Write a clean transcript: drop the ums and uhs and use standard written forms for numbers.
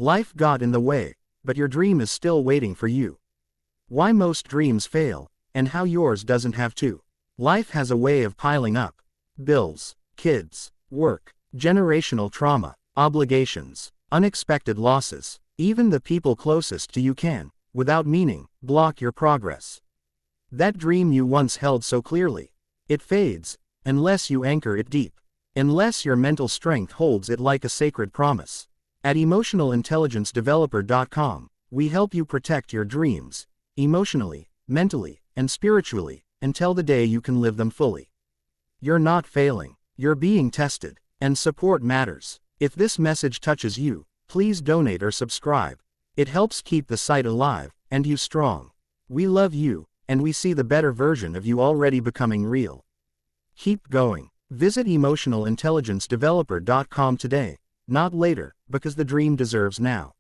Life got in the way, but your dream is still waiting for you. Why most dreams fail, and how yours doesn't have to. Life has a way of piling up. Bills, kids, work, generational trauma, obligations, unexpected losses. Even the people closest to you can, without meaning, block your progress. That dream you once held so clearly, it fades, unless you anchor it deep. Unless your mental strength holds it like a sacred promise. At emotionalintelligencedeveloper.com, we help you protect your dreams, emotionally, mentally, and spiritually, until the day you can live them fully. You're not failing, you're being tested, and support matters. If this message touches you, please donate or subscribe. It helps keep the site alive, and you strong. We love you, and we see the better version of you already becoming real. Keep going. Visit emotionalintelligencedeveloper.com today, not later, because the dream deserves now.